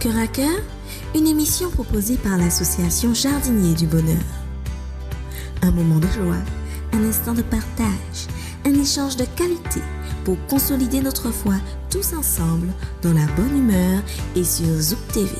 Cœur à cœur, une émission proposée par l'association Jardiniers du Bonheur. Un moment de joie, un instant de partage, un échange de qualité pour consolider notre foi tous ensemble dans la bonne humeur et sur Zouk TV.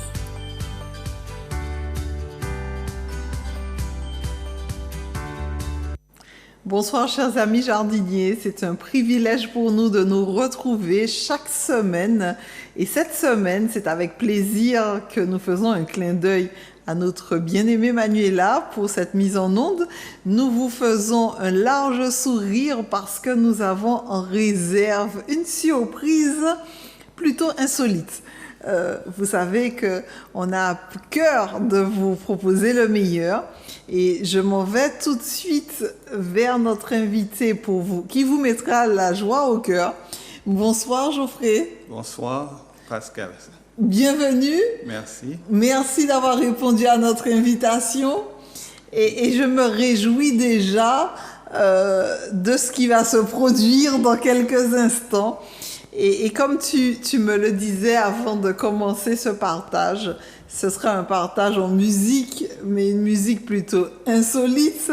Bonsoir chers amis jardiniers, c'est un privilège pour nous de nous retrouver chaque semaine. Et cette semaine, c'est avec plaisir que nous faisons un clin d'œil à notre bien-aimée Manuela pour cette mise en onde. Nous vous faisons un large sourire parce que nous avons en réserve une surprise plutôt insolite. Vous savez qu'on a à cœur de vous proposer le meilleur et je m'en vais tout de suite vers notre invité pour vous, qui vous mettra la joie au cœur. Bonsoir Geoffrey. Bonsoir Pascal. Bienvenue. Merci. Merci d'avoir répondu à notre invitation et je me réjouis déjà de ce qui va se produire dans quelques instants. Et comme tu me le disais avant de commencer ce partage, ce sera un partage en musique, mais une musique plutôt insolite.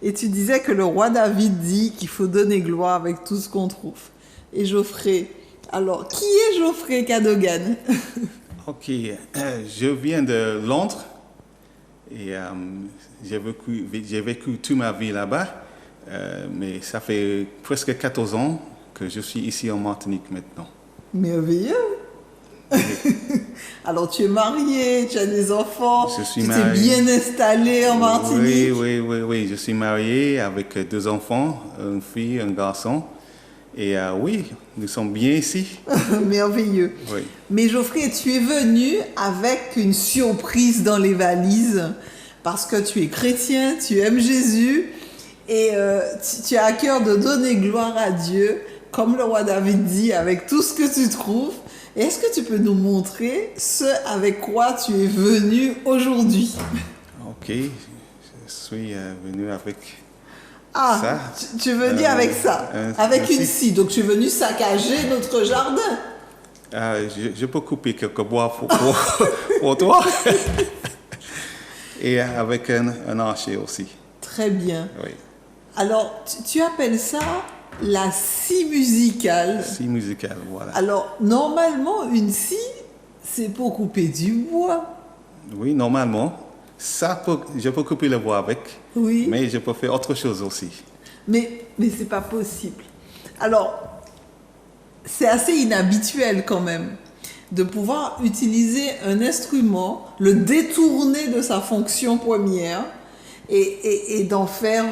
Et tu disais que le roi David dit qu'il faut donner gloire avec tout ce qu'on trouve. Et Geoffrey, alors qui est Geoffrey Cadogan? Ok, je viens de Londres et j'ai vécu toute ma vie là-bas, mais ça fait presque 14 ans que je suis ici en Martinique maintenant. Merveilleux. Alors tu es marié, tu as des enfants, tu t'es bien installé en Martinique. Oui, je suis marié avec 2 enfants, une fille, un garçon. Et oui, nous sommes bien ici. Merveilleux. Oui. Mais Geoffrey, tu es venu avec une surprise dans les valises parce que tu es chrétien, tu aimes Jésus et tu as à cœur de donner gloire à Dieu, comme le roi David dit, avec tout ce que tu trouves. Et est-ce que tu peux nous montrer ce avec quoi tu es venu aujourd'hui? Ok, je suis venu avec... Ah, tu es venu avec ça, avec une scie. Donc tu es venu saccager notre jardin. Je peux couper quelques bois pour toi. Et avec un archer aussi. Très bien. Oui. Alors, tu appelles ça la scie musicale. Scie musicale, voilà. Alors, normalement, une scie, c'est pour couper du bois. Oui, normalement. Je peux couper le bois avec, oui. Mais je peux faire autre chose aussi. Mais c'est pas possible. Alors, c'est assez inhabituel quand même de pouvoir utiliser un instrument, le détourner de sa fonction première et d'en faire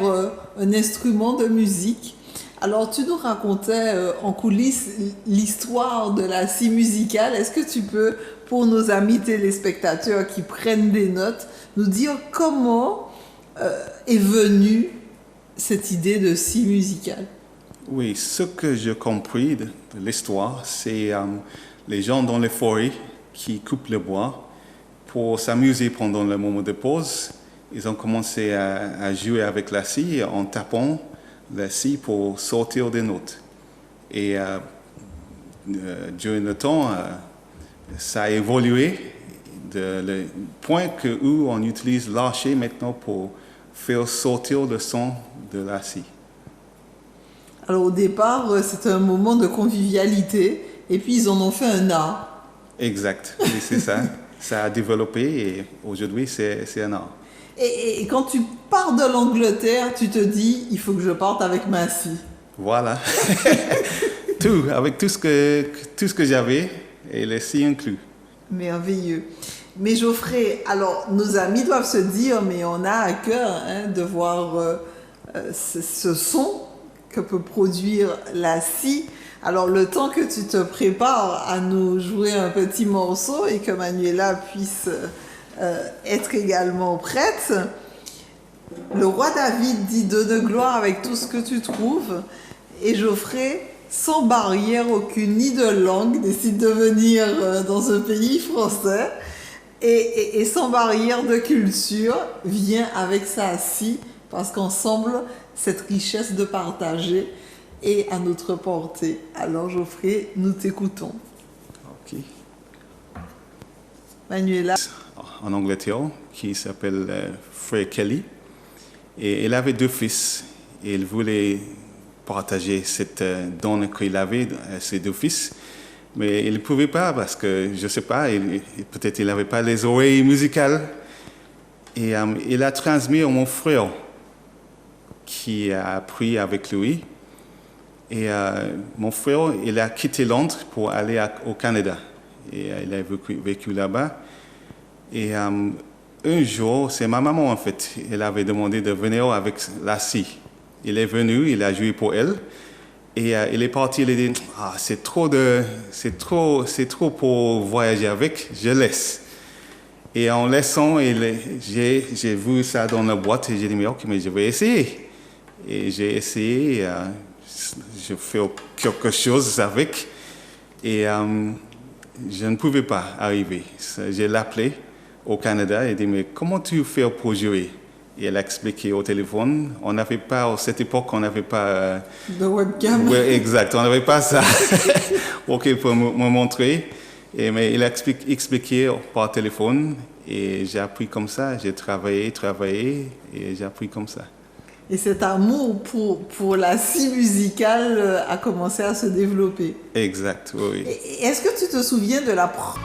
un instrument de musique. Alors, tu nous racontais en coulisses l'histoire de la scie musicale. Est-ce que tu peux, pour nos amis téléspectateurs qui prennent des notes, nous dire comment est venue cette idée de scie musicale? Oui, ce que j'ai compris de l'histoire, c'est les gens dans les forêts qui coupent le bois pour s'amuser pendant le moment de pause. Ils ont commencé à jouer avec la scie en tapant la scie pour sortir des notes. Et durant le temps, ça a évolué le point où on utilise l'archet maintenant pour faire sortir le son de la scie. Alors au départ, c'était un moment de convivialité et puis ils en ont fait un art. Exact, oui, c'est ça. Ça a développé et aujourd'hui c'est un art. Et quand tu pars de l'Angleterre, tu te dis, il faut que je parte avec ma scie. Voilà. Avec tout ce que j'avais et les scies inclus. Merveilleux. Mais Geoffrey, alors nos amis doivent se dire, mais on a à cœur de voir ce son que peut produire la scie. Alors le temps que tu te prépares à nous jouer un petit morceau et que Manuela puisse être également prête, le roi David dit donne gloire avec tout ce que tu trouves et Geoffrey, sans barrière aucune ni de langue, décide de venir dans un pays français et sans barrière de culture vient avec sa scie parce qu'ensemble cette richesse de partager est à notre portée. Alors Geoffrey, nous t'écoutons. Ok. Manuela. En Angleterre, qui s'appelle Frère Kelly. Et il avait 2 fils. Et il voulait partager cette don qu'il avait à ses 2 fils. Mais il ne pouvait pas parce que, je ne sais pas, peut-être il n'avait pas les oreilles musicales. Et il a transmis à mon frère, qui a appris avec lui. Et mon frère, il a quitté Londres pour aller au Canada. Et il a vécu là-bas. Et un jour, c'est ma maman en fait, elle avait demandé de venir avec la scie. Il est venu, il a joué pour elle. Et il est parti, il a dit, c'est trop pour voyager avec, je laisse. Et en laissant, j'ai vu ça dans la boîte et j'ai dit, mais ok, mais je vais essayer. Et j'ai essayé, je fais quelque chose avec. Et je ne pouvais pas arriver. J'ai l'appelé au Canada et dit, mais comment tu fais pour jouer? Et elle a expliqué au téléphone. On n'avait pas, à cette époque, on n'avait pas... de webcam. Oui, exact, on n'avait pas ça. OK, pour me montrer. Mais il a expliqué par téléphone et j'ai appris comme ça. J'ai travaillé et j'ai appris comme ça. Et cet amour pour la scie musicale a commencé à se développer. Exact, oui. Et est-ce que tu te souviens de la première...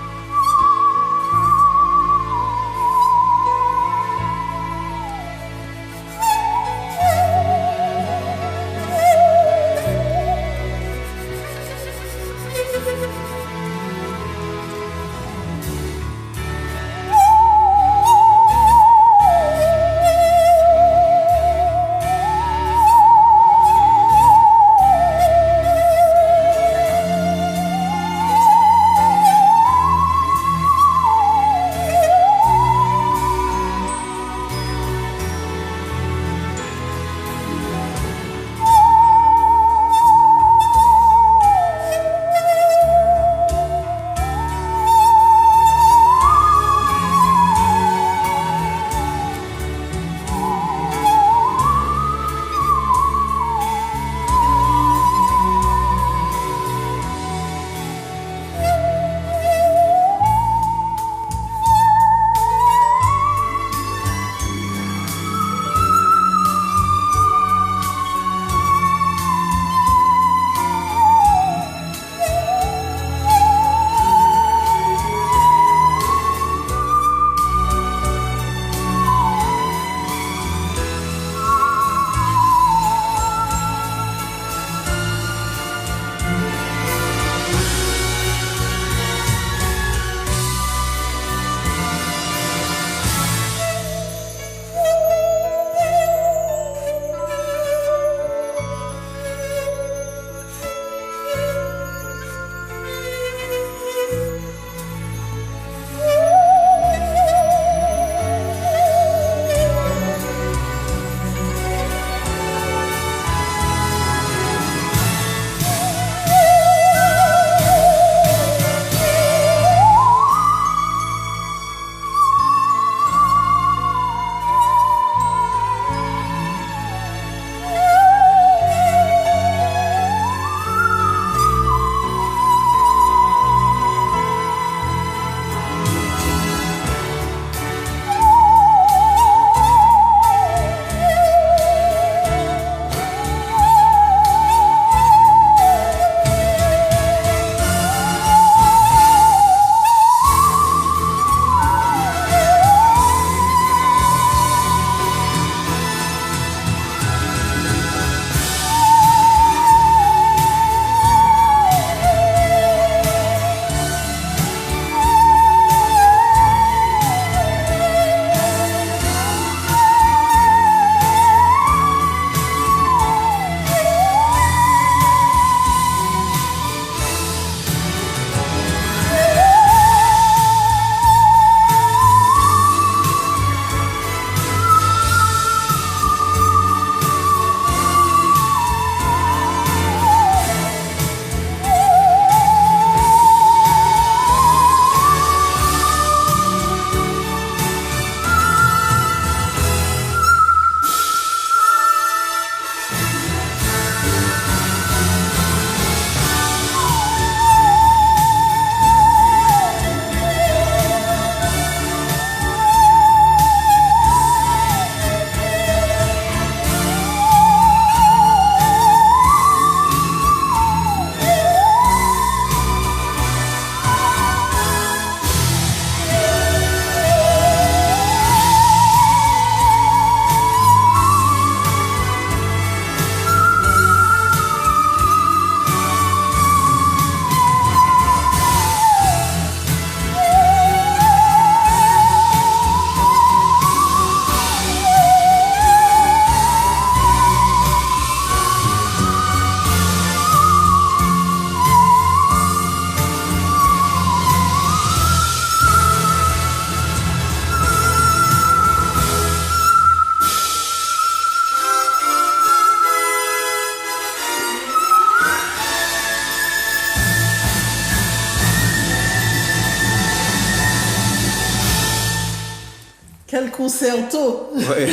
Quel concerto! Ouais.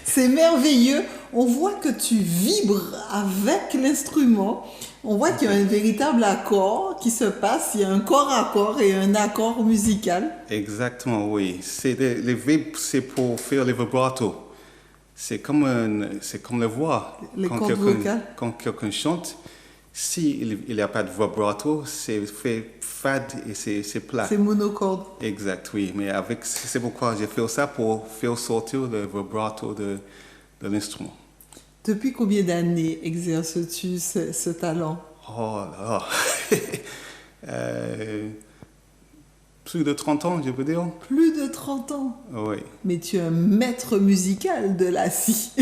C'est merveilleux. On voit que tu vibres avec l'instrument. On voit qu'il y a un véritable accord qui se passe. Il y a un corps à corps et un accord musical. Exactement, oui. Les vibes, c'est pour faire les vibratos. C'est comme la voix. Les cordes vocales. Quand quelqu'un chante, s'il n'y a pas de vibrato, c'est fait fade et c'est plat. C'est monocorde. Exact, oui. Mais c'est pourquoi j'ai fait ça, pour faire sortir le vibrato de l'instrument. Depuis combien d'années exerces-tu ce talent? Oh là là. Plus de 30 ans, je peux dire. Plus de 30 ans. Oui. Mais tu es un maître musical de la scie.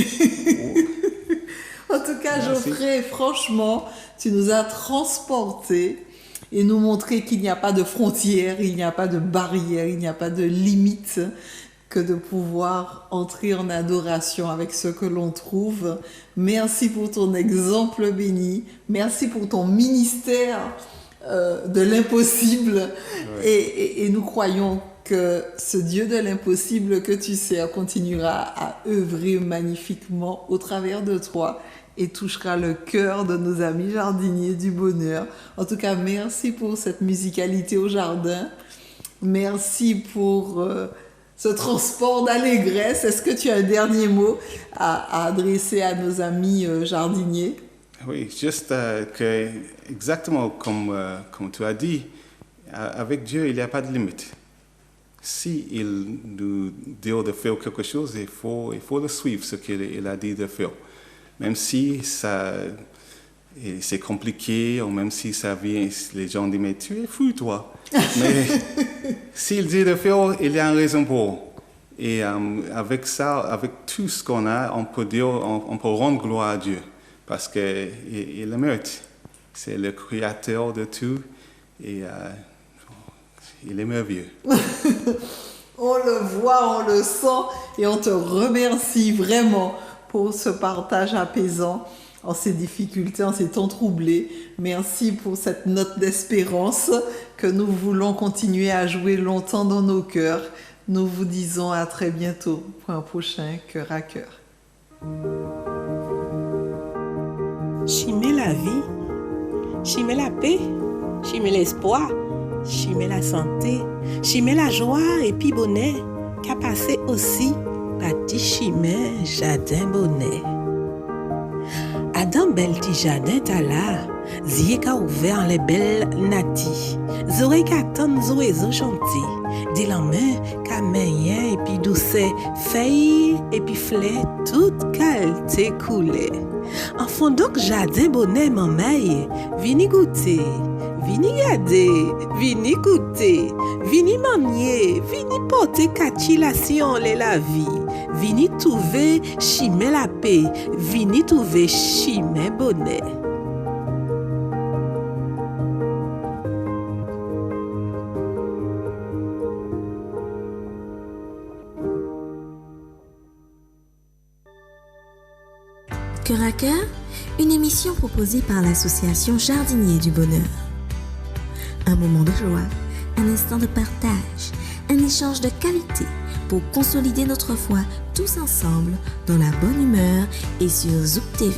En tout cas, Merci. Geoffrey, franchement, tu nous as transportés et nous montrer qu'il n'y a pas de frontières, il n'y a pas de barrières, il n'y a pas de limites, que de pouvoir entrer en adoration avec ce que l'on trouve. Merci pour ton exemple béni. Merci pour ton ministère de l'impossible. Ouais. Et nous croyons que ce Dieu de l'impossible que tu sers continuera à œuvrer magnifiquement au travers de toi et touchera le cœur de nos amis jardiniers du bonheur. En tout cas, merci pour cette musicalité au jardin. Merci pour ce transport d'allégresse. Est-ce que tu as un dernier mot à adresser à nos amis jardiniers? Oui, juste que, exactement comme tu as dit, avec Dieu, il n'y a pas de limite. Si il nous dit de faire quelque chose, il faut le suivre, ce qu'il a dit de faire. Même si c'est compliqué, ou même si ça vient, les gens disent, mais tu es fou, toi. Mais s'il dit de faire, il y a une raison pour. Et avec ça, avec tout ce qu'on a, on peut rendre gloire à Dieu. Parce qu'il le mérite. C'est le créateur de tout. Et il est merveilleux. On le voit, on le sent. Et on te remercie vraiment pour ce partage apaisant en ces difficultés, en ces temps troublés. Merci pour cette note d'espérance que nous voulons continuer à jouer longtemps dans nos cœurs. Nous vous disons à très bientôt pour un prochain Cœur à Cœur. Chimer la vie, chimer la paix, chimer l'espoir, chimer la santé, chimer la joie et puis bonheur, qu'a passé aussi Pati chimer jardin bonnet. Adam bel ti jardin ta là, zie ka ouvert les belles nati. Zore ka tan zoezo chanti, di la main ka meyen et puis douce feuille et puis fleur toute qualité coulée. En fond donc jardin bonnet mameille, vini goûter, vini garder, vini goûter, vini manier, vini porter kachilation la vie, vini trouver chimer la paix, vini trouver chimer bonnet. Cœur à Cœur, une émission proposée par l'association Jardiniers du Bonheur. Un moment de joie, un instant de partage, un échange de qualité pour consolider notre foi tous ensemble dans la bonne humeur et sur Zouk TV.